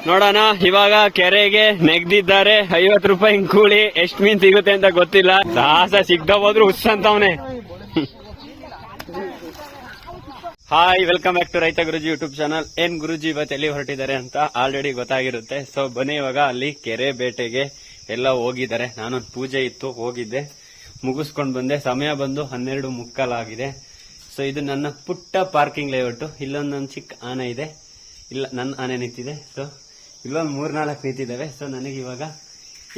ನೋಡೋಣ. ಇವಾಗ ಕೆರೆಗೆ ನೆಗ್ದಿದ್ದಾರೆ. 50 ರೂಪಾಯಿ ಕೂಲಿ. ಎಷ್ಟು ಮೀನ್ ಸಿಗುತ್ತೆ ಅಂತ ಗೊತ್ತಿಲ್ಲ. ಸಾಹಸ ಸಿಗ್ದ ಹೋದ್ರು ಹುಸ್ಸಂತವನೆ. ಹಾಯ್, ವೆಲ್ಕಮ್ ಬ್ಯಾಕ್ ಟು ರೈತ ಗುರುಜಿ ಯೂಟ್ಯೂಬ್ ಚಾನಲ್. ಏನ್ ಗುರುಜಿ ಇವತ್ತು ಎಲ್ಲಿ ಹೊರಟಿದ್ದಾರೆ ಅಂತ ಆಲ್ರೆಡಿ ಗೊತ್ತಾಗಿರುತ್ತೆ. ಸೊ ಬನ್ನಿ, ಇವಾಗ ಅಲ್ಲಿ ಕೆರೆ ಬೇಟೆಗೆ ಎಲ್ಲ ಹೋಗಿದ್ದಾರೆ. ನಾನೊಂದು ಪೂಜೆ ಇತ್ತು, ಹೋಗಿದ್ದೆ, ಮುಗಿಸ್ಕೊಂಡ್ ಬಂದೆ. ಸಮಯ ಬಂದು 12:15 ಆಗಿದೆ. ಸೊ ಇದು ನನ್ನ ಪುಟ್ಟ ಪಾರ್ಕಿಂಗ್ ಲೇಔಟ್. ಇಲ್ಲೊಂದು ನನ್ನ ಚಿಕ್ಕ ಆನೆ ಇದೆ, ಇಲ್ಲ ನನ್ನ ಆನೆ ನಿಂತಿದೆ. ಸೊ ಇಲ್ಲೊಂದು 3-4 ನಿಂತಿದ್ದಾವೆ. ಸೊ ನನಗೆ ಇವಾಗ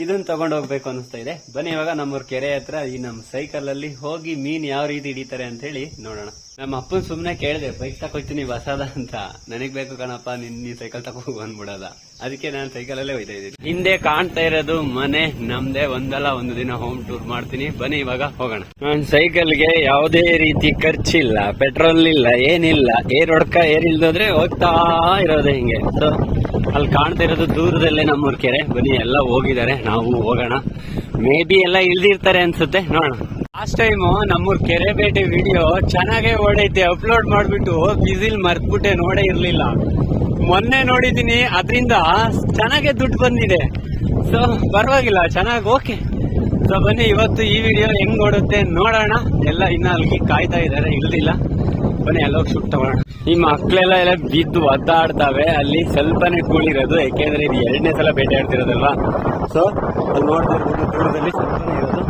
ಇದನ್ನ ತಗೊಂಡು ಹೋಗ್ಬೇಕು ಅನಿಸ್ತಾ ಇದೆ. ಬನ್ನಿ ಇವಾಗ ನಮ್ಮೂರ್ ಕೆರೆ ಹತ್ರ ಈ ನಮ್ಮ ಸೈಕಲ್ ಅಲ್ಲಿ ಹೋಗಿ ಮೀನ್ ಯಾವ ರೀತಿ ಹಿಡಿತಾರೆ ಅಂತ ಹೇಳಿ ನೋಡೋಣ. ನಮ್ಮ ಅಪ್ಪನ್ ಸುಮ್ನೆ ಕೇಳಿದೆ, ಬೈಕ್ ತಗೋತೀನಿ ಹೊಸದ ಅಂತ. ನನಗ್ ಬೇಕು ಕಣಪ್ಪ, ನೀ ಸೈಕಲ್ ತಗೋ ಬಂದ್ಬಿಡೋದ. ಅದಕ್ಕೆ ನಾನು ಸೈಕಲ್ ಅಲ್ಲೇ ಹೋಯ್ತಾ ಇದ್ದೀನಿ. ಹಿಂದೆ ಕಾಣ್ತಾ ಇರೋದು ಮನೆ ನಮ್ದೇ. ಒಂದಲ್ಲ ಒಂದು ದಿನ ಹೋಮ್ ಟೂರ್ ಮಾಡ್ತೀನಿ. ಬನ್ನಿ ಇವಾಗ ಹೋಗೋಣ. ನನ್ನ ಸೈಕಲ್ಗೆ ಯಾವುದೇ ರೀತಿ ಖರ್ಚಿಲ್ಲ, ಪೆಟ್ರೋಲ್ ಇಲ್ಲ, ಏನಿಲ್ಲ. ಏರ್ ಹೊಡ್ಕ ಏರಿಲ್ದೋದ್ರೆ ಹೋಗ್ತಾ ಇರೋದೆ ಹಿಂಗೆ. ಸೊ ಅಲ್ಲಿ ಕಾಣ್ತಾ ಇರೋದು ದೂರದಲ್ಲೇ ನಮ್ಮೂರ್ ಕೆರೆ. ಬನ್ನಿ, ಎಲ್ಲ ಹೋಗಿದ್ದಾರೆ, ನಾವು ಹೋಗೋಣ. ಮೇ ಬಿ ಎಲ್ಲ ಇಳ್ದಿರ್ತಾರೆ ಅನ್ಸುತ್ತೆ, ನೋಡೋಣ. ಲಾಸ್ಟ್ ಟೈಮ್ ನಮ್ಮೂರ್ ಕೆರೆ ಬೇಟೆ ವಿಡಿಯೋ ಚೆನ್ನಾಗೇ ಓಡೈತೆ. ಅಪ್ಲೋಡ್ ಮಾಡ್ಬಿಟ್ಟು ಬಿಸಿಲ್ ಮರ್ತ್ಬಿಟ್ಟೆ, ನೋಡೇ ಇರ್ಲಿಲ್ಲ. ಮೊನ್ನೆ ನೋಡಿದೀನಿ, ಅದರಿಂದ ಚೆನ್ನಾಗೆ ದುಡ್ಡು ಬಂದಿದೆ. ಸೊ ಪರವಾಗಿಲ್ಲ, ಚೆನ್ನಾಗಿ ಓಕೆ. ಸೊ ಬನ್ನಿ ಇವತ್ತು ಈ ವಿಡಿಯೋ ಹೆಂಗ್ ಓಡುತ್ತೆ ನೋಡೋಣ. ಎಲ್ಲ ಇನ್ನ ಅಲ್ಲಿಗೆ ಕಾಯ್ತಾ ಇದಾರೆ, ಇಳ್ದಿಲ್ಲ. ಬನ್ನಿ ಎಲ್ಲೋಗಿ ಶೂಟ್ ತಗೊಳ್ಳೋಣ. ಈ ಮಕ್ಳೆಲ್ಲ ಎಲ್ಲ ಬಿದ್ದು ಒದ್ದಾಡ್ತಾವೆ. ಅಲ್ಲಿ ಸ್ವಲ್ಪನೇ ಕೂಳಿರೋದು, ಯಾಕೆಂದ್ರೆ ಇದು 2ನೇ ಸಲ ಬೇಟೆ ಆಡ್ತಿರೋದಲ್ವಾ. ಸೊ ಅಲ್ಲಿ ನೋಡ್ತಾ ಇರ್ಬೋದು, ದೂರದಲ್ಲಿ ಸ್ವಲ್ಪನೇ ಇರೋದು.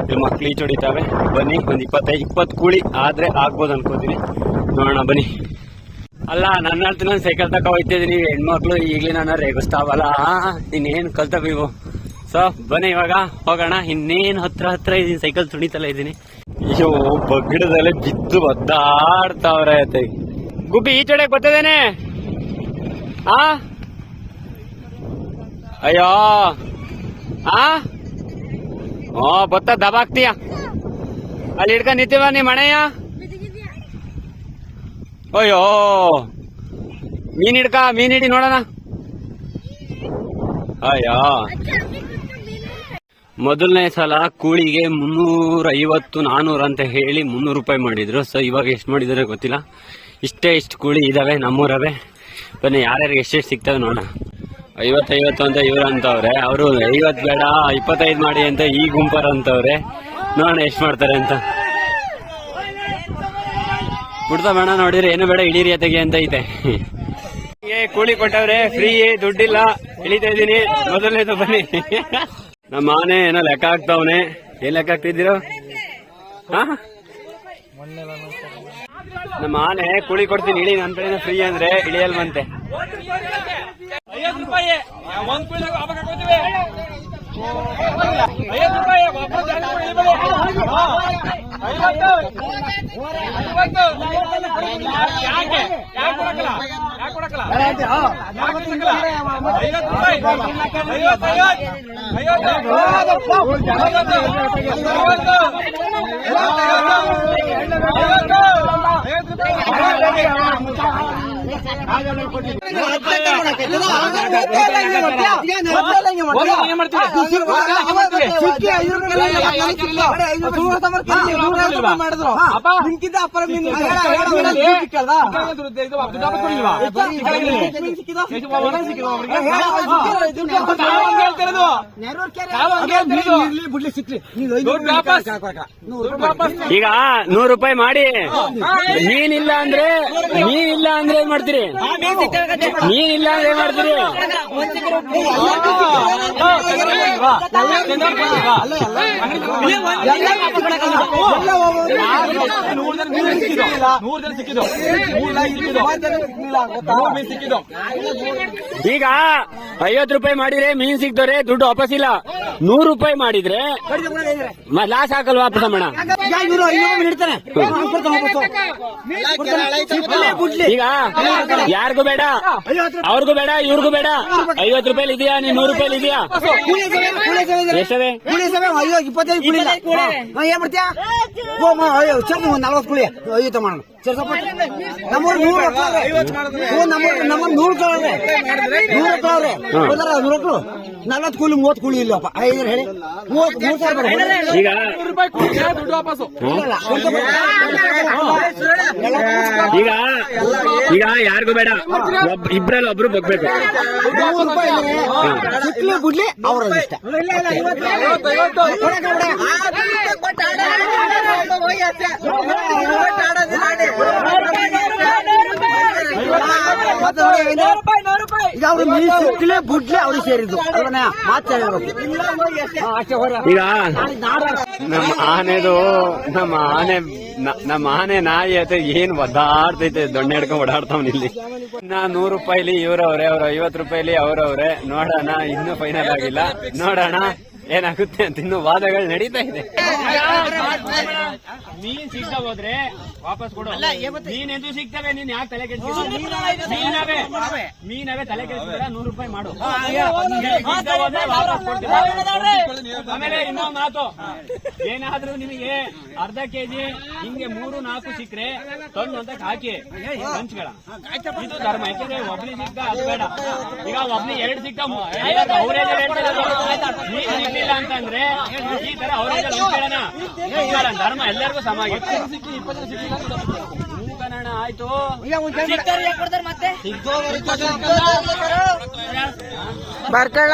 ಇಲ್ಲಿ ಮಕ್ಳು ಈಚ್ ಹೊಡಿತಾವೆ. ಬನ್ನಿ, ಒಂದು 25-20 ಕೂಳಿ ಆದ್ರೆ ಆಗ್ಬೋದು ಅನ್ಕೋತೀನಿ. ನೋಡೋಣ ಬನ್ನಿ. ಅಲ್ಲ, ನನ್ನ ಹೇಳ್ತೀನಿ, ನಾನು ಸೈಕಲ್ ತಕ ಹೋಗ್ತಿದ್ದೀನಿ. ಹೆಣ್ಮಕ್ಳು ಈಗಲೇ ನನ್ನ ರೇಗಿಸ್ತಾವಲ್ಲ, ಇನ್ನೇನು ಕಲ್ತವ ಇವು. ಸೊ ಬನ್ನಿ ಇವಾಗ ಹೋಗೋಣ. ಇನ್ನೇನು ಹತ್ರ ಇದೀನಿ, ಸೈಕಲ್ ತುಣಿತಲ್ಲ ಇದ್ದೀನಿ. ಅಯ್ಯೋ, ಬಗ್ಗಡದಲ್ಲೇ ಬಿದ್ದು ಒದ್ದಾಡ್ತಾವ್ರೆ. ಗುಬ್ಬಿ ಈಚೊಡೆ ಗೊತ್ತದೇನೆ? ಅಯ್ಯೋ ಬೊತ್ತ ದಬಾಕ್ತೀಯ. ಅಲ್ಲಿ ಹಿಡ್ಕೊಂಡ್ ನಿಂತೀವ ನೀ ಮಣೆಯ. ಅಯ್ಯೋ, ಮೀನ್ ಹಿಡಿ ನೋಡೋಣ. ಅಯ್ಯೋ, ಮೊದಲನೇ ಸಲ ಕೂಳಿಗೆ 350-400 ಅಂತ ಹೇಳಿ 300 ರೂಪಾಯಿ ಮಾಡಿದ್ರು. ಸೊ ಇವಾಗ ಎಷ್ಟು ಮಾಡಿದ್ರೆ ಗೊತ್ತಿಲ್ಲ. ಇಷ್ಟು ಕೂಳಿ ಇದಾವೆ ನಮ್ಮೂರವೇ. ಬನ್ನಿ ಯಾರ್ಯಾರಿಗೆ ಎಷ್ಟೆಷ್ಟು ಸಿಗ್ತವೆ ನೋಡೋಣ. 50 ಅಂತ ಇವ್ರು ಅಂತವ್ರೆ. ಅವರು 50 ಬೇಡ 25 ಮಾಡಿ ಅಂತ ಈ ಗುಂಪರ್ ಅಂತವ್ರೆ. ನೋಡೋಣ ಎಷ್ಟು ಮಾಡ್ತಾರೆ ಅಂತ. ಬಿಡ್ತಾ ಬೇಡ, ನೋಡಿದ್ರೆ ಏನು ಬೇಡ, ಇಳೀರಿ ತೆಗಿ ಅಂತ ಐತೆ. ಕೂಲಿ ಕೊಟ್ಟವ್ರೆ, ಫ್ರೀ, ದುಡ್ಡಿಲ್ಲ, ಇಳಿತಾ ಇದ್ದೀನಿ. ಮೊದಲನೇದು ಬನ್ನಿ. ನಮ್ಮ ಆನೆ ಏನೋ ಲೆಕ್ಕ ಹಾಕ್ತಾವನೆ. ಏನ್ ಲೆಕ್ಕ ಹಾಕ್ತಿದ್ದೀರೋ? ನಮ್ಮ ಆನೆ ಕೂಲಿ ಕೊಡ್ತೀನಿ ಇಳಿ, ನನ್ನ ಕಡೆಯಿಂದ ಫ್ರೀ ಅಂದ್ರೆ ಇಳಿಯಲ್ವಂತೆ. 50 ರೂಪಾಯಿ ಒಂದ್ ಕೂಲಿ ಹಾಕೋತೀವಿ. 50 ರೂಪಾಯಿ ಈಗ 100 ರೂಪಾಯಿ ಮಾಡಿ ಮೀನಿಲ್ಲ ಅಂದ್ರೆ ಏನ್ ಮಾಡ್ತೀರಿ? ಮೀನಿಲ್ಲ ಅಂದ್ರೆ ಏನ್ ಮಾಡ್ತೀರಿ? ಈಗ 50 ರೂಪಾಯಿ ಮಾಡಿದ್ರೆ ಮೀನ್ ಸಿಗ್ತಾರೆ, ದುಡ್ಡು ವಾಪಸ್ ಇಲ್ಲ. 100 ರೂಪಾಯಿ ಮಾಡಿದ್ರೆ ಲಾಸ್ ಹಾಕಲ್ವಾ ವಾಪಸ್ ಅಮ್ಮಣ? ಈಗ ಯಾರಿಗೂ ಬೇಡ, ಅವ್ರಿಗೂ ಬೇಡ, ಇವ್ರಿಗೂ ಬೇಡ. 50 ರೂಪಾಯಿ ಇದೆಯಾ? ನೀನ್ 100 ರೂಪಾಯಿ ಇದೆಯಾ? ಎಷ್ಟವೇ? 25 ಏನ್ ಮಾಡ್ತೀಯಾ? 40 ಕುಳಿ 50 ಮಾಡೋಣ. ನಮ್ಮೂರು 100 ಕಳವ್ರೆ 40 ಕೂಲಿ 30 ಕೂಲಿ ಇಲ್ಲಪ್ಪ ಐದು ಹೇಳಿ 33 ಈಗ ದುಡ್ಡು ವಾಪಸ್ಸು. ಈಗ ಈಗ ಯಾರಿಗೂ ಬೇಡ, ಇಬ್ರಲ್ಲಿ ಒಬ್ರು ಬಗ್ಬೇಕು. 100 ರೂಪಾಯಿ ಸಿಕ್ಲಿ ಬಿಡ್ಲಿ ಅವ್ರ ಇಷ್ಟ. ಈಗ ಅವ್ರು ಮೀನು ಸಿಕ್ಲಿ ಬಿಡ್ಲಿ ಅವ್ರಿಗೆ ಸೇರಿದ್ದು ಅಲ್ವನ ಮಾತು ಅಷ್ಟೇ ಹೊರ. ಈಗ ನಮ್ಮ ಆನೆ ನಾಯಿ ಆಯ್ತು ಏನ್ ಒದ್ದಾಡ್ತೈತೆ, ದೊಣ್ಣೆ ಹಿಡ್ಕೊಂಡ್ ಓಡಾಡ್ತಾವ್ ಇಲ್ಲಿ. 100 ರೂಪಾಯಿಲಿ ಇವ್ರವ್ರೆ, ಅವ್ರ 50 ರೂಪಾಯಿಲಿ ಅವ್ರವ್ರೆ. ನೋಡೋಣ, ಇನ್ನೂ ಫೈನಲ್ ಆಗಿಲ್ಲ, ನೋಡೋಣ ಏನಾಗುತ್ತೆ ಅಂತ. ಇನ್ನು ವಾದಗಳು ನಡೀತಾ ಇದೆ. ಮೀನ್ ಸಿಗ್ತಾ ಹೋದ್ರೆ ವಾಪಸ್ ಕೊಡು. ಮೀನ್ ಎಂದು ಸಿಗ್ತವೆ, ನೀನ್ ಯಾಕೆ ತಲೆ ಕೆಡಿಸ್ಕೊಂಡಿ? ಮೀನವೇ ತಲೆ ಕೆಡಿಸಿದ್ರೆ 100 ರೂಪಾಯಿ ಮಾಡು. ಸಿಗ್ತಾ ಹೋದ್ರೆ ವಾಪಸ್ ಕೊಡ್ತೀವಿ. ಆಮೇಲೆ ಇನ್ನೊಂದು ಮಾತು, ಏನಾದ್ರೂ ನಿಮಗೆ ಅರ್ಧ ಕೆಜಿ ಹಿಂಗೆ 3-4 ಸಿಕ್ಕ್ರೆ ತಂದು ಅಂತ ಹಾಕಿ ಹಂಚ್ಗಳ. ಇದು ಧರ್ಮ. ಯಾಕೆಂದ್ರೆ ಒಬ್ನಿಗೆ ಸಿಗ್ತಾ ಅದು ಬೇಡ. ಈಗ ಒಬ್ನಿಗೆ 2 ಸಿಗ್ತಾ ಅವರೇಜ್ ಸಿಗ್ಲಿಲ್ಲ ಅಂತಂದ್ರೆ ಈ ತರ ಅವರೇಜ್ ಧರ್ಮ ಎಲ್ಲರಿಗೂ ಸಮ. ಕನ್ನಡ ಆಯ್ತು. ಬರ್ತಾಳ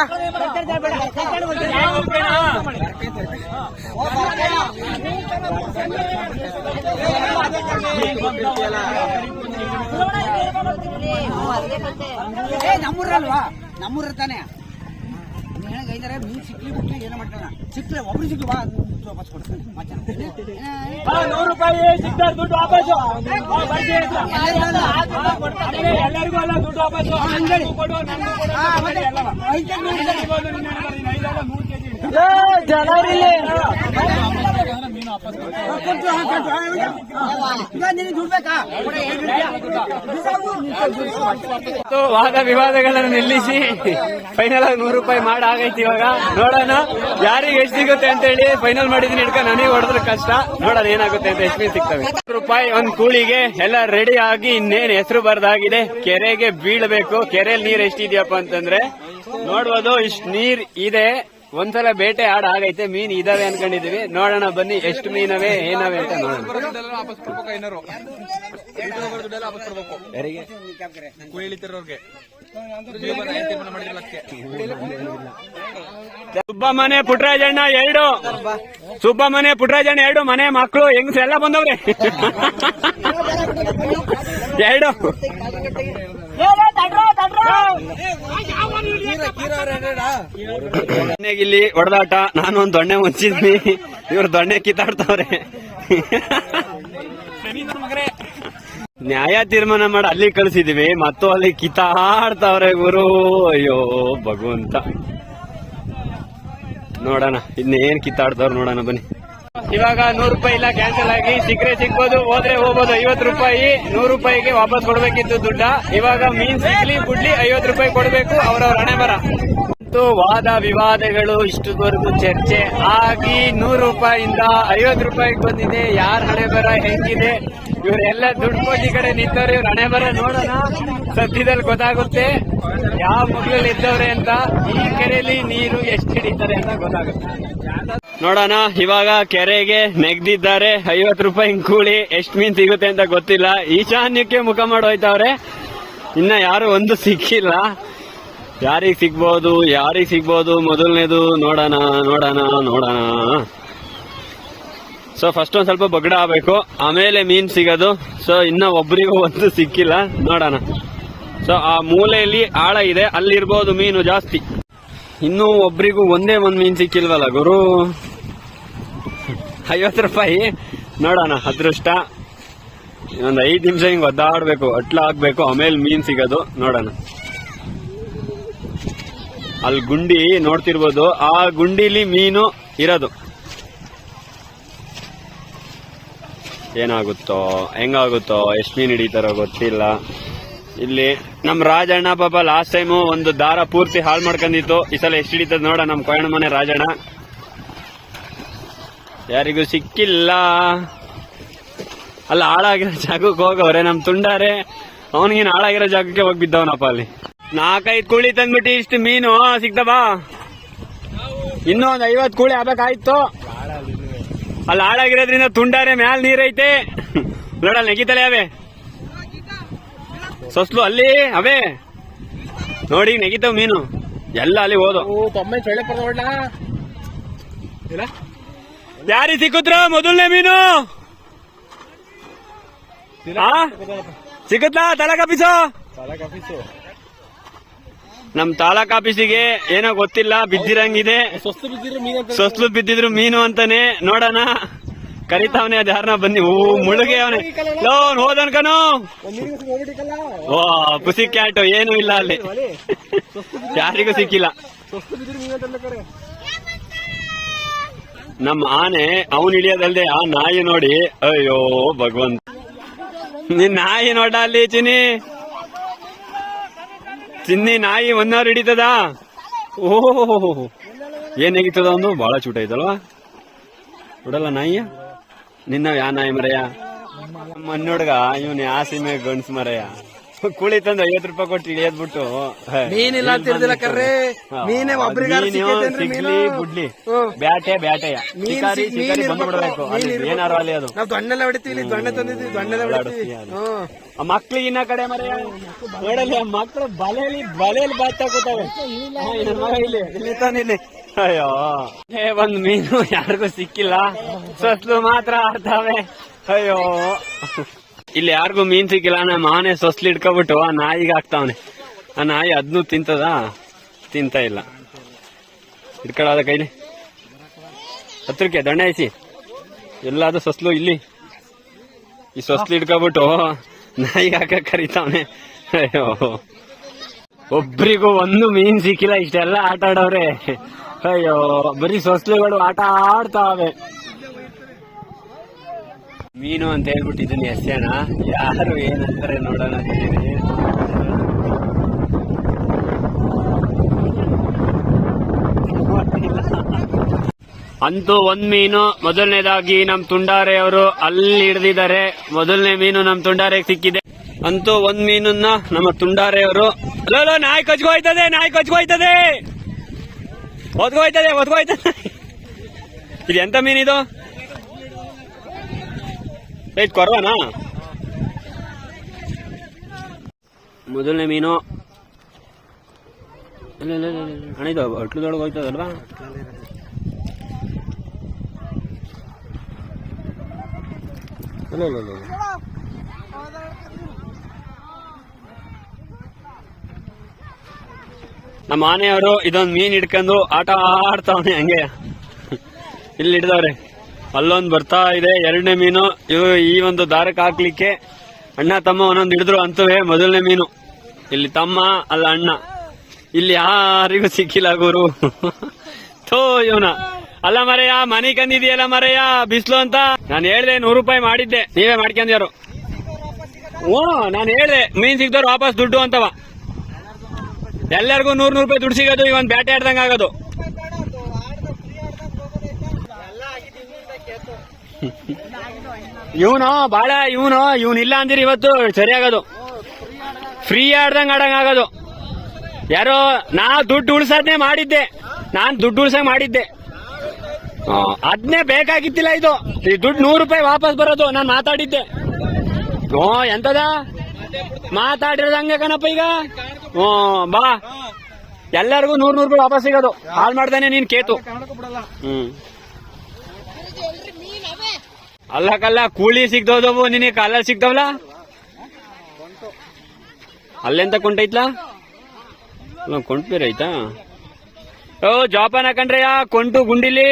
ನಮ್ಮೂರಲ್ವಾ, ನಮ್ಮೂರ ತಾನೆ. ಐದಾರೆ ಮೀನು ಸಿಕ್ಲಿ ಬಿಟ್ಲಿ ಏನೋ ಮಾಡ್ತಾನ, ಸಿಕ್ಲೆ ಒಬ್ರು ಸಿಕ್ಲಿ ವಾಪಸ್ ಕೊಡ್ತಾನೆ. 100 ರೂಪಾಯಿ ಸಿಗ್ತಾರೆ, ದುಡ್ಡು ವಾಪಸ್ಸು. ಎಲ್ಲರಿಗೂ ಅಲ್ಲ ದುಡ್ಡು ವಾಪಸ್ಸು. ಕೊಡು, ನಮ್ಗೂ ಕೊಡು. ಮೀನು ವಾಪಸ್ ವಾದ ವಿವಾದಗಳನ್ನು ನಿಲ್ಲಿಸಿ ಫೈನಲ್ ಆಗಿ 100 ರೂಪಾಯಿ ಮಾಡಾಗೈತಿ. ಇವಾಗ ನೋಡೋಣ ಯಾರಿಗೆ ಎಷ್ಟು ಸಿಗುತ್ತೆ ಅಂತ ಹೇಳಿ ಫೈನಲ್ ಮಾಡಿದೀನಿ. ಹಿಡ್ಕೊಂಡು ನನಗೆ ಹೊಡೆದ್ರೆ ಕಷ್ಟ, ನೋಡೋಣ ಏನಾಗುತ್ತೆ ಅಂತ. ಎಷ್ಟು ಮೀನು ಸಿಗ್ತವೆ. 100 ರೂಪಾಯಿ ಒಂದ್ ಕೂಳಿಗೆ ಎಲ್ಲ ರೆಡಿ ಆಗಿ ಇನ್ನೇನ್ ಹೆಸರು ಬರ್ದಾಗಿದೆ. ಕೆರೆಗೆ ಬೀಳ್ಬೇಕು. ಕೆರೆಯಲ್ಲಿ ನೀರ್ ಎಷ್ಟಿದ್ಯಪ್ಪ ಅಂತಂದ್ರೆ ನೋಡ್ಬೋದು, ಇಷ್ಟು ನೀರ್ ಇದೆ. ಒಂದ್ಸಲ ಬೇಟೆ ಆಡ ಆಗೈತೆ, ಮೀನ್ ಇದಾವೆ ಅನ್ಕೊಂಡಿದೀವಿ. ನೋಡೋಣ ಬನ್ನಿ ಎಷ್ಟು ಮೀನವೆ ಏನವೆ ಅಂತ ನೋಡೋಣ. ಯಾರಿಗೆ ಸುಬ್ಬಮ್ಮನೆ ಪುಟ್ಟರಾಜಣ್ಣ 2, ಸುಬ್ಬಮ್ಮನೆ ಪುಟ್ಟರಾಜಣ್ಣ 2, ಮನೆ ಮಕ್ಕಳು ಹೆಂಗ್ಸ್ ಎಲ್ಲ ಬಂದವ್ರೆ 2. ಇಲ್ಲಿ ಹೊಡೆದಾಟ. ನಾನು ಒಂದ್ ದೊಣ್ಣೆ ಮುಚ್ಚಿದ್ನಿ, ಇವ್ರು ದೊಣ್ಣೆ ಕಿತ್ತಾಡ್ತಾವ್ರೆ. ನ್ಯಾಯ ತೀರ್ಮಾನ ಮಾಡಿ ಅಲ್ಲಿ ಕಳ್ಸಿದೀವಿ, ಮತ್ತು ಅಲ್ಲಿ ಕಿತ್ತಾಡ್ತಾವ್ರೆ ಗುರು. ಅಯ್ಯೋ ಭಗವಂತ, ನೋಡೋಣ ಇನ್ನೇನ್ ಕಿತ್ತಾಡ್ತಾವ್ರ ನೋಡೋಣ ಬನ್ನಿ. ಇವಾಗ 100 ರೂಪಾಯಿ ಇಲ್ಲ, ಕ್ಯಾನ್ಸಲ್ ಆಗಿ. ಸಿಕ್ಕರೆ ಸಿಗ್ಬೋದು, ಹೋದ್ರೆ ಹೋಗ್ಬೋದು. 50 ರೂಪಾಯಿ 100 ರೂಪಾಯಿಗೆ ವಾಪಸ್ ಕೊಡ್ಬೇಕಿತ್ತು ದುಡ್ಡ. ಇವಾಗ ಮೀನ್ ಸಿಗ್ಲಿ ಬಿಡ್ಲಿ 50 ರೂಪಾಯಿ ಕೊಡ್ಬೇಕು, ಅವ್ರವ್ರ ಹಣೆ ಬರ. ವಾದ ವಿವಾದಗಳು ಇಷ್ಟವರೆಗೂ ಚರ್ಚೆ ಆಗಿ 100 ರೂಪಾಯಿಂದ 50 ರೂಪಾಯಿಗೆ ಬಂದಿದೆ. ಯಾರ ಹಣೆ ಬರ ಹೆಂಗಿದೆ, ಇವರೆಲ್ಲ ದುಡ್ಡು ಕೊಟ್ಟಿ ಕಡೆ ನಿಂತವ್ರೆ. ಇವ್ರ ಹಣೆ ಬರ ನೋಡೋಣ, ಸದ್ಯದಲ್ಲಿ ಗೊತ್ತಾಗುತ್ತೆ ಯಾವ ಮಗ್ಳಲ್ಲಿ ಇದ್ದವ್ರೆ ಅಂತ. ಈ ಕೆರೆಯಲ್ಲಿ ನೀರು ಎಷ್ಟು ಹಿಡಿತಾರೆ ಅಂತ ಗೊತ್ತಾಗುತ್ತೆ. ನೋಡೋಣ. ಇವಾಗ ಕೆರೆಗೆ ನೆಗ್ದಿದ್ದಾರೆ. 50 ರೂಪಾಯಿ ಕೂಲಿ. ಎಷ್ಟು ಮೀನ್ ಸಿಗುತ್ತೆ ಅಂತ ಗೊತ್ತಿಲ್ಲ. ಈಶಾನ್ಯಕ್ಕೆ ಮುಖ ಮಾಡೋಯ್ತವ್ರೆ. ಇನ್ನ ಯಾರು ಒಂದು ಸಿಕ್ಕಿಲ್ಲ. ಯಾರಿಗ್ ಸಿಗ್ಬೋದು ಮೊದಲನೇದು ನೋಡೋಣ. ಸೊ ಫಸ್ಟ್ ಒಂದ್ ಸ್ವಲ್ಪ ಬಗಡ ಆಗ್ಬೇಕು, ಆಮೇಲೆ ಮೀನ್ ಸಿಗೋದು. ಸೊ ಇನ್ನ ಒಬ್ರಿಗೂ ಒಂದು ಸಿಕ್ಕಿಲ್ಲ, ನೋಡೋಣ. ಸೊ ಆ ಮೂಲೆಯಲ್ಲಿ ಆಳ ಇದೆ, ಅಲ್ಲಿರ್ಬೋದು ಮೀನು ಜಾಸ್ತಿ. ಇನ್ನೂ ಒಬ್ರಿಗೂ ಒಂದೇ ಒಂದ್ ಮೀನ್ ಸಿಕ್ಕಿಲ್ವಲ್ಲ ಗುರು. 50 ರೂಪಾಯಿ ನೋಡೋಣ, ಅದೃಷ್ಟ. ಒಂದ್ 5 ನಿಮಿಷ ಹಿಂಗ್ ಒದ್ದಾಡ್ಬೇಕು, ಅಟ್ಲ ಆಗ್ಬೇಕು, ಆಮೇಲೆ ಮೀನ್ ಸಿಗೋದು. ನೋಡೋಣ. ಅಲ್ಲಿ ಗುಂಡಿ ನೋಡ್ತಿರ್ಬೋದು, ಆ ಗುಂಡಿಲಿ ಮೀನು ಇರೋದು. ಏನಾಗುತ್ತೋ ಹೆಂಗಾಗುತ್ತೋ, ಎಷ್ಟು ಮೀನು ಹಿಡಿತಾರೋ ಗೊತ್ತಿಲ್ಲ. ಇಲ್ಲಿ ನಮ್ ರಾಜಣ್ಣ ಪಾಪ ಲಾಸ್ಟ್ ಟೈಮು ಒಂದು ದಾರ ಪೂರ್ತಿ ಹಾಳು ಮಾಡ್ಕೊಂಡಿತ್ತು. ಈ ಸಲ ಎಷ್ಟು ಹಿಡಿತದ ನೋಡ ನಮ್ ಕೊಯಣ ಮನೆ ರಾಜಣ್ಣ. ಯಾರಿಗೂ ಸಿಕ್ಕಿಲ್ಲ. ಅಲ್ಲ ಹಾಳಾಗಿರೋ ಜಾಗಕ್ಕೆ ಹೋಗವ್ರೆ ನಮ್ ತುಂಡಾರೆ. ಅವನಿಗೇನು ಹಾಳಾಗಿರೋ ಜಾಗಕ್ಕೆ ಹೋಗಿ ಬಿದ್ದವನಪ್ಪ ಅಲ್ಲಿ. 4-5 ಕೂಳಿ ತಂದ್ಬಿಟ್ಟು ಇಷ್ಟು ಮೀನು ಸಿಗ್ತವಾ? ಇನ್ನೂ ಒಂದ್ 50 ಕೂಳಿ ಆಗ್ಬೇಕಾಯ್ತು. ಅಲ್ಲಿ ಹಾಳಾಗಿರೋದ್ರಿಂದ ತುಂಡಾರೆ ಮ್ಯಾಲ್ ನೀರೈತೆ ನೋಡಲ್ ನೆಗಿತಲೆ ಅವೇ ಸೊಸ್ಲು ಅಲ್ಲಿ ಅವೇ ನೋಡಿ ನೆಗಿತಾವ್ ಮೀನು ಎಲ್ಲ ಅಲ್ಲಿ ಹೋದು. ಯಾರಿ ಸಿಕ್ಕುದ್ರ ಮೊದಲನೇ ಮೀನು ಸಿಗುತ್ತಾ? ತಾಲೂಕ್ ಆಫೀಸು ನಮ್ ತಾಲೂಕ್ ಆಫೀಸಿಗೆ ಏನೋ ಗೊತ್ತಿಲ್ಲ, ಬಿದ್ದಿರಂಗಿದೆ. ಸೊಸ್ಲು ಬಿದ್ದಿದ್ರು ಮೀನು ಅಂತಾನೆ. ನೋಡೋಣ ಕರಿತಾವನೆ ಅದ್ ಯಾರನ್ನ ಬನ್ನಿ. ಮುಳುಗೆ ಅವನೇ ಹೋದನ್ಕನು. ಓ ಪುಸಿ ಕ್ಯಾಟ್ ಏನು ಇಲ್ಲ ಅಲ್ಲಿ, ಯಾರಿಗೂ ಸಿಕ್ಕಿಲ್ಲ. ನಮ್ಮ ಆನೆ ಅವನ್ ಹಿಡಿಯೋದಲ್ದೆ ಆ ನಾಯಿ ನೋಡಿ, ಅಯ್ಯೋ ಭಗವಂತ, ನಿನ್ ನಾಯಿ ನೋಡ ಅಲ್ಲಿ ಚಿನ್ನಿ ನಾಯಿ 1 ಅವರ್ ಹಿಡಿತದ. ಓಹೋ ಏನ್ ಹೇಗಿತ್ತದ ಒಂದು ಬಹಳ ಚೂಟ ಐತಲ್ವಾ? ಬಿಡಲ್ಲ ನಾಯಿಯ ನಿನ್ನ ಯಾ ನಾಯಿ ಮರೆಯ ಮಣ್ಣುಡ್ಗ ಇವನ್ ಯಾ ಸೀಮೆ ಗಂಡ್ಸ್ ಮರೆಯ. ಕೂಳಿ ತಂದು 50 ರೂಪಾಯಿ ಕೊಟ್ಟು ಹಿಡಿಯದ್ಬಿಟ್ಟು ಮೀನಿಲ್ಲ ಅಂತಿರ್ದಿಲ್ಲ ಕರ್ರೆ. ಮೀನೇ ಸಿಗ್ಲಿ ಬುಡ್ಲಿ ಬ್ಯಾಟೆಯ ಶಿಕಾರಿ ಬಂದ್ಬಿಡ್ಬೇಕು ಏನಾರು ಅಲ್ಲಿ. ಅದು ನಾವು ದೊಣ್ಣೆಲ್ಲ ಹೊಡಿತೀವಿ, ದೊಣ್ಣೆ ತಂದಿದ್ವಿ, ದೊಣ್ಣೆಲ್ಲ ಹೊಡಿತೀವಿ. ಮಕ್ಳಿಗೆ ಇನ್ನ ಕಡೆ ಮರೆಯ ನೋಡಲ್ಲಿ ಮಕ್ಳು ಬಲೆಯಲ್ಲಿ ಬಾಚ್ತಾ ಕೂತಾವೆ. ಇಲ್ಲಿ ತಾನಿಲ್ಲಿ ಅಯ್ಯೋ ಒಂದ್ ಮೀನು ಯಾರಿಗೂ ಸಿಕ್ಕಿಲ್ಲ, ಸೊಸ್ಲು ಮಾತ್ರ ಆಡ್ತಾವೆ. ಅಯ್ಯೋ ಇಲ್ಲಿ ಯಾರಿಗೂ ಮೀನ್ ಸಿಕ್ಕಿಲ್ಲ. ನಮ್ಮ ಆನೆ ಸೊಸ್ಲು ಇಟ್ಕೊಬಿಟ್ಟು ಆ ನಾಯಿಗೆ ಹಾಕ್ತಾವನೆ. ಆ ನಾಯಿ ಅದ್ನು ತಿಂತ ಇಲ್ಲ. ಇಟ್ಕೊಳ್ಳೋದ ಕೈಲಿ ಹತ್ರಕ್ಕೆ ದಂಡ ಹಾಯಿಸಿ ಎಲ್ಲಾದ್ರೂ ಸೊಸ್ಲು ಇಲ್ಲಿ ಈ ಸೊಸ್ಲು ಇಟ್ಕೊಬಿಟ್ಟು ನಾಯಿಗೆ ಹಾಕ ಕರಿತಾವನೆ. ಅಯ್ಯೋ ಒಬ್ರಿಗೂ ಒಂದು ಮೀನ್ ಸಿಕ್ಕಿಲ್ಲ, ಇಷ್ಟೆಲ್ಲ ಆಟ ಆಡವ್ರೆ. ಅಯ್ಯೋ ಬರೀ ಸೊಸ್ಲುಗಳು ಆಟ ಆಡ್ತಾವೆ. ಮೀನು ಅಂತ ಹೇಳ್ಬಿಟ್ಟಿದ್ದೀನಿ ಎಸ್ಸೇನ, ಯಾರು ಏನಂತಾರೆ ನೋಡೋಣ. ಅಂತೂ ಒಂದ್ ಮೀನು ಮೊದಲನೇದಾಗಿ ನಮ್ ತುಂಡಾರೆ ಅವರು ಅಲ್ಲಿ ಹಿಡ್ದಿದ್ದಾರೆ. ಮೊದಲನೇ ಮೀನು ನಮ್ ತುಂಡಾರೆಗೆ ಸಿಕ್ಕಿದೆ. ಅಂತೂ ಒಂದ್ ಮೀನನ್ನ ನಮ್ಮ ತುಂಡಾರೆ ಅವರು ನಾಯಿ ಕಚ್ಕೋಯ್ತದೆ, ಒದ್ಗೋಯ್ತದೆ. ಇದು ಎಂತ ಮೀನಿದು? ಕೊರವನಾ? ಮೊದಲನೇ ಮೀನು ಅಣಿದು ಅಟ್ಲದೊಳಗೆ ಹೋಯ್ತದಲ್ವಾ? ನಮ್ಮ ಆನೆಯವರು ಇದೊಂದು ಮೀನ್ ಹಿಡ್ಕೊಂಡು ಆಟ ಆಡ್ತಾವನೆ ಹಂಗೆ. ಇಲ್ಲಿ ಹಿಡ್ದವ್ರೆ, ಅಲ್ಲೊಂದು ಬರ್ತಾ ಇದೆ 2ನೇ ಮೀನು. ಈ ಒಂದು ದಾರಕ್ಕೆ ಹಾಕ್ಲಿಕ್ಕೆ ಅಣ್ಣ ತಮ್ಮ ಒಂದೊಂದು ಹಿಡಿದ್ರು. ಅಂತವೇ ಮೊದಲನೇ ಮೀನು. ಇಲ್ಲಿ ತಮ್ಮ ಅಲ್ಲ ಅಣ್ಣ. ಇಲ್ಲಿ ಯಾರಿಗೂ ಸಿಕ್ಕಿಲ್ಲ ಗುರು. ಥೋ ಇವನ ಅಲ್ಲ ಮರೆಯ ಮನೆ ಕಂದಿದೆಯಲ್ಲ ಮರೆಯ ಬಿಸ್ಲು ಅಂತ. ನಾನು ಹೇಳ್ದೆ 100 ರೂಪಾಯಿ ಮಾಡಿದ್ದೆ, ನೀವೇ ಮಾಡ್ಕೊಂಡ್ಯಾರು. ನಾನು ಹೇಳ್ದೆ ಮೀನ್ ಸಿಗ್ದವ್ರು ವಾಪಸ್ ದುಡ್ಡು ಅಂತವ. ಎಲ್ಲರಿಗೂ 100 ರೂಪಾಯಿ ದುಡ್ಡು ಸಿಗೋದು, ಇವನ್ ಬ್ಯಾಟೆ ಆಡ್ದಂಗ ಆಗೋದು. ಇವನು ಇಲ್ಲ ಅಂದಿರಿ ಇವತ್ತು ಸರಿಯಾಗೋದು. ಫ್ರೀ ಆಡ್ದಂಗ ಆಗೋದು. ಯಾರೋ ನಾ ದುಡ್ಡು ಉಳ್ಸೋದ್ನೇ ಮಾಡಿದ್ದೆ, ನಾನ್ ದುಡ್ಡು ಉಳ್ಸಂಗ್ ಮಾಡಿದ್ದೆ. ಅದ್ನೇ ಬೇಕಾಗಿತ್ತಿಲ್ಲ. ಇದು ಈ ದುಡ್ಡು 100 ರೂಪಾಯಿ ವಾಪಸ್ ಬರೋದು ನಾನು ಮಾತಾಡಿದ್ದೆ. ಎಂತದ ಮಾತಾಡಿರೋದು ಹಂಗೆ ಕಣಪ್ಪ. ಈಗ ಬಾ ಎಲ್ಲರಿಗೂ 100 ರೂಪಾಯಿ ವಾಪಸ್ ಸಿಗೋದು. ಹಾಲ್ ಮಾಡ್ದಾನೆ ನೀನ್ ಕೇತು. ಅಲ್ಲಕಲ್ಲ ಕೂಲಿ ಸಿಗ್ದವು ನಿನಗೆ ಕಾಲಲ್ಲಿ ಸಿಗ್ತಾವಲ್ಲ. ಅಲ್ಲೆಂತ ಕೊಂಟೈತ್ಲಾ? ಕೊಂಟು ಬೇರೆ ಐತಾ? ಜೋಪಾನ ಕಂಡ್ರಯ್ಯ, ಕೊಂಟು ಗುಂಡಿಲಿ.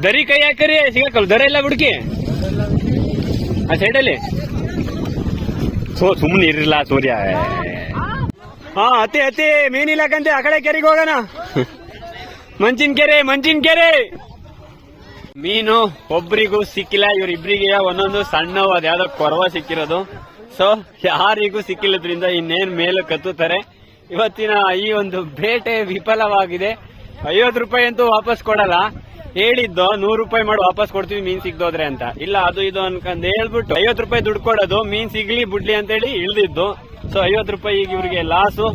ದರಿ ಕೈ ಹಾಕರಿ ಸಿಗಕ್ಕಲ್ಲ. ದರ ಇಲ್ಲ ಹುಡುಕಿ ಆ ಸೈಡಲ್ಲಿ. ಸುಮ್ಮನೆ ಇರಲಿಲ್ಲ ಸೂರ್ಯ. ಅತಿ ಮೀನಿಲ್ಲಕಂತೆ ಆ ಕಡೆ ಕೆರೆಗೆ ಹೋಗೋಣ. ಮಂಚಿನ ಕೆರೆ ಮೀನು ಒಬ್ರಿಗೂ ಸಿಕ್ಕಿಲ್ಲ. ಇವ್ರಿಬ್ರಿಗೆ ಒಂದೊಂದು ಸಣ್ಣವು ಅದ್ಯಾವ್ದೋ ಕೊರವ ಸಿಕ್ಕಿರೋದು. ಸೊ ಯಾರಿಗೂ ಸಿಕ್ಕಿಲ್ಲದ್ರಿಂದ ಇನ್ನೇನ್ ಮೇಲೆ ಕತ್ತುತ್ತಾರೆ. ಇವತ್ತಿನ ಈ ಒಂದು ಬೇಟೆ ವಿಫಲವಾಗಿದೆ. 50 ರೂಪಾಯಿ ಅಂತೂ ವಾಪಸ್ ಕೊಡಲ್ಲ, ಹೇಳಿದ್ದು 100 ರೂಪಾಯಿ ಮಾಡಿ ವಾಪಸ್ ಕೊಡ್ತೀವಿ ಮೀನ್ ಸಿಗ್ದೋದ್ರೆ ಅಂತ. ಇಲ್ಲ ಅದು ಇದು ಅನ್ಕಂದ್ ಹೇಳ್ಬಿಟ್ಟು 50 ರೂಪಾಯಿ ದುಡ್ಡು ಕೊಡೋದು, ಮೀನ್ ಸಿಗ್ಲಿ ಬಿಡ್ಲಿ ಅಂತ ಹೇಳಿ ಇಳ್ದಿದ್ದು. ಸೊ 50 ರೂಪಾಯಿ ಈಗ ಇವ್ರಿಗೆ ಲಾಸು.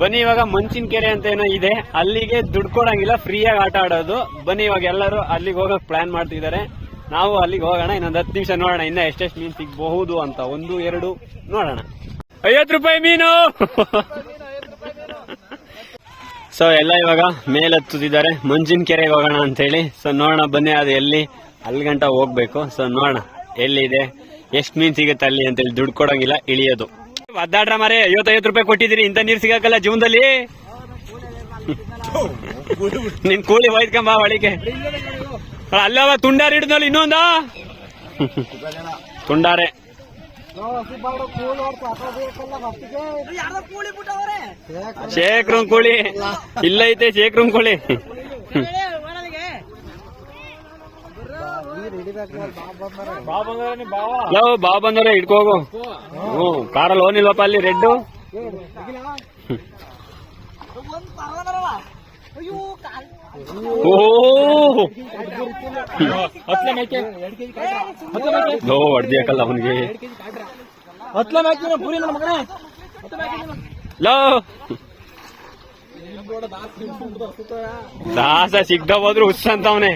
ಬನ್ನಿ ಇವಾಗ ಮಂಚಿನ ಕೆರೆ ಅಂತ ಏನೋ ಇದೆ, ಅಲ್ಲಿಗೆ ದುಡ್ಡು ಕೊಡಂಗಿಲ್ಲ, ಫ್ರೀಯಾಗಿ ಆಟ ಆಡೋದು. ಬನ್ನಿ ಇವಾಗ ಎಲ್ಲರೂ ಅಲ್ಲಿಗೆ ಹೋಗಕ್ ಪ್ಲಾನ್ ಮಾಡ್ತಿದ್ದಾರೆ. ನಾವು ಅಲ್ಲಿಗೆ ಹೋಗೋಣ. ಇನ್ನೊಂದು 10 ನಿಮಿಷ ನೋಡೋಣ ಇನ್ನ ಎಷ್ಟೆಷ್ಟು ಮೀನ್ ಸಿಗಬಹುದು ಅಂತ. 1, 2 ನೋಡೋಣ. 50 ರೂಪಾಯಿ ಮೀನು. ಸೊ ಎಲ್ಲ ಇವಾಗ ಮೇಲೆತ್ತುತ್ತಿದ್ದಾರೆ, ಮಂಜಿನ ಕೆರೆಗೆ ಹೋಗೋಣ ಅಂತ ಹೇಳಿ. ಸೊ ನೋಡೋಣ ಬನ್ನಿ, ಅದು ಎಲ್ಲಿ ಅಲ್ಲಿ ಗಂಟ ಹೋಗ್ಬೇಕು. ಸೊ ನೋಡೋಣ ಎಲ್ಲಿದೆ, ಎಷ್ಟು ಮೀನ್ ಸಿಗುತ್ತೆ ಅಲ್ಲಿ ಅಂತ ಹೇಳಿ. ದುಡ್ಡು ಕೊಡಂಗಿಲ್ಲ, ಇಳಿಯೋದು. ಒದ್ದಾಡ್ರ ಮಾರೇ, 50 ರೂಪಾಯಿ ಕೊಟ್ಟಿದ್ದೀರಿ, ಇಂಥ ನೀರ್ ಸಿಗಕ್ಕಲ್ಲ ಜೀವನದಲ್ಲಿ. ನಿನ್ ಕೂಲಿ ಒಯ್ದ್ಕೊಂಬ ಒಳಿಕೆ. ಅಲ್ಲವ ತುಂಡಾರ ಹಿಡಿದ್ನಲ್ಲಿ ಇನ್ನೊಂದ ತುಂಡಾರೆ. ಶೇಖ್ರನ್ ಕೂಳಿ ಇಲ್ಲೈತೆ, ಶೇಖ್ರನ್ ಕೂಳಿ. ಬಾ ಬಂದವ್ರೆ ಹಿಡ್ಕೋಗು. ಕಾರಲ್ಲಿ ಹೋಗಿಲ್ವಪ್ಪ ಅಲ್ಲಿ ರೆಡ್ಡು. ಹೊಡ್ದಿಯಾಕಲ್ಲ ಅವನಿಗೆ. ದಾಸ ಸಿಗ್ದ ಹೋದ್ರು ಹುಸ್ ಅಂತವನೆ.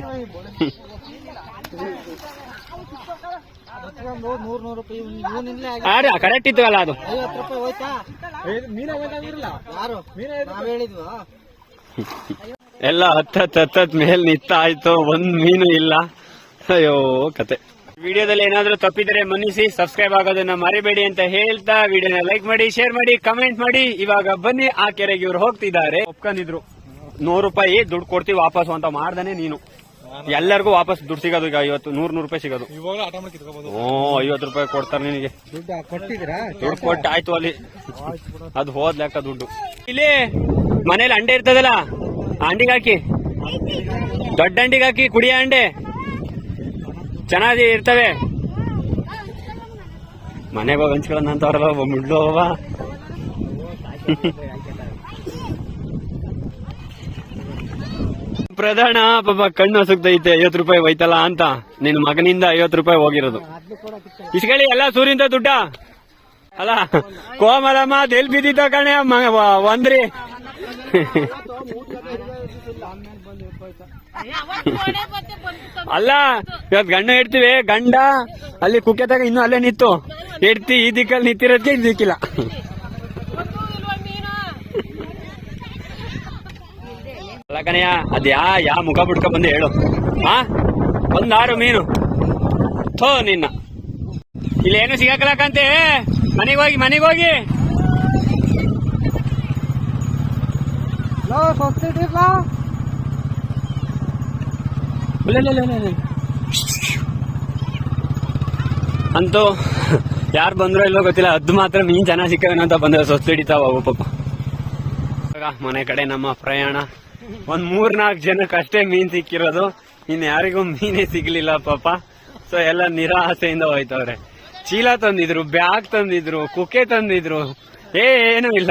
ಅರೆ ಕರೆಕ್ಟ್ ಇತ್ತು ಅಲ್ಲ ಅದು. ಎಲ್ಲ ಹತ್ತತ್ ಮೇಲ್ ನಿತ್ತಾಯ್ತು, ಒಂದ್ ಮೀನು ಇಲ್ಲ. ಅಯ್ಯೋ ಕತೆ. ವಿಡಿಯೋದಲ್ಲಿ ಏನಾದ್ರೂ ತಪ್ಪಿದ್ರೆ ಮನ್ನಿಸಿ, ಸಬ್ಸ್ಕ್ರೈಬ್ ಆಗೋದನ್ನ ಮರಿಬೇಡಿ ಅಂತ ಹೇಳ್ತಾ ವಿಡಿಯೋನ ಲೈಕ್ ಮಾಡಿ, ಶೇರ್ ಮಾಡಿ, ಕಮೆಂಟ್ ಮಾಡಿ. ಇವಾಗ ಬನ್ನಿ, ಆ ಕೆರೆಗೆ ಇವ್ರು ಹೋಗ್ತಿದ್ದಾರೆ. ಒಪ್ಕೊಂಡಿದ್ರು 100 ರೂಪಾಯಿ ದುಡ್ಡು ಕೊಡ್ತೀವಿ ವಾಪಸ್ ಅಂತ ಮಾಡ್ದಾನೆ ನೀನು. ಎಲ್ಲರಿಗೂ ವಾಪಸ್ ದುಡ್ಡು ಸಿಗೋದು ಈಗ 100 ರೂಪಾಯಿ ಸಿಗೋದು. 50 ರೂಪಾಯಿ ಕೊಡ್ತಾರೆ ನಿನಗೆ. ದುಡ್ಡು ಕೊಟ್ಟು ಆಯ್ತು ಅಲ್ಲಿ, ಅದು ಹೋದ್ಲೆಕ್ಕ ದುಡ್ಡು. ಇಲ್ಲಿ ಮನೇಲಿ ಅಂಡೆ ಇರ್ತದಲ್ಲ, ಅಂಡಿಗೆ ಹಾಕಿ, ದೊಡ್ಡ ಅಂಡಿಗೆ ಹಾಕಿ ಕುಡಿಯ ಅಂಡೆ ಚೆನ್ನಾಗಿ ಇರ್ತವೆ. ಮನೆಗೆ ಹೋಗಿ ಹಂಚ್ಕೊಳ್ಳೋಣ ಅಂತವ್ರಲ್ಲ ಮುಡ್ಲು ಹೋಗ. ಪ್ರಧಾನ ಪಾಪ ಕಣ್ಣು ಹಸುಕ್ತೈತೆ, 50 ರೂಪಾಯಿ ಹೋಯ್ತಲ್ಲ ಅಂತ. ನಿನ್ ಮಗನಿಂದ 50 ರೂಪಾಯಿ ಹೋಗಿರೋದು. ಇಸ್ಕಳಿ ಎಲ್ಲ ಸೂರಿಂದ ದುಡ್ಡ ಅಲ್ಲ. ಕೋಮಲಮ್ಮ ಎಲ್ ಬಿದ್ದಿದ್ದ ಕಣೆ ಒಂದ್ರಿ. ಅಲ್ಲ ಇವತ್ ಗಂಡ ಇಡ್ತೀವಿ, ಗಂಡ ಅಲ್ಲಿ ಕುಕ್ಕೆತಾಗ ಇನ್ನು ಅಲ್ಲೇ ನಿಂತು ಇಡ್ತಿ. ಈ ದಿಕ್ಕಲ್ಲಿ ನಿಂತಿರೋದಕ್ಕೆ ಈ ದಿಕ್ಕಿಲ್ಲ. ಅಲ್ಲ ಕಣಯ್ಯ, ಅದ್ ಯಾ ಮುಖ ಬಿಡ್ಕೊ ಬಂದು ಹೇಳು. ಒಂದಾರು ಮೀನು ಥೋ ನಿನ್ನ. ಇಲ್ಲಿ ಏನು ಸಿಗಾಕಲಕ್ಕಂತೆ. ಮನೆಗೆ ಹೋಗಿ ಅಂತೂ ಯಾರು ಬಂದ್ರೋ ಇಲ್ಲೋ ಗೊತ್ತಿಲ್ಲ. ಅದು ಮಾತ್ರ ಮೀನ್ ಚೆನ್ನಾಗಿ ಸಿಕ್ಕವೇನೋ ಅಂತ ಬಂದ್ರೆ ಸೊತ್ತು ಹಿಡಿತಾವ ಪಾಪ. ಮನೆ ಕಡೆ ನಮ್ಮ ಪ್ರಯಾಣ. 3-4 ಜನಕ್ಕೆ ಅಷ್ಟೇ ಮೀನ್ ಸಿಕ್ಕಿರೋದು, ಇನ್ ಯಾರಿಗೂ ಮೀನೇ ಸಿಗ್ಲಿಲ್ಲ ಪಾಪ. ಸೊ ಎಲ್ಲ ನಿರಾಸೆಯಿಂದ ಹೋಯ್ತವ್ರೆ. ಚೀಲ ತಂದಿದ್ರು, ಬ್ಯಾಗ್ ತಂದಿದ್ರು, ಕುಕ್ಕೆ ತಂದಿದ್ರು, ಏನೂ ಇಲ್ಲ.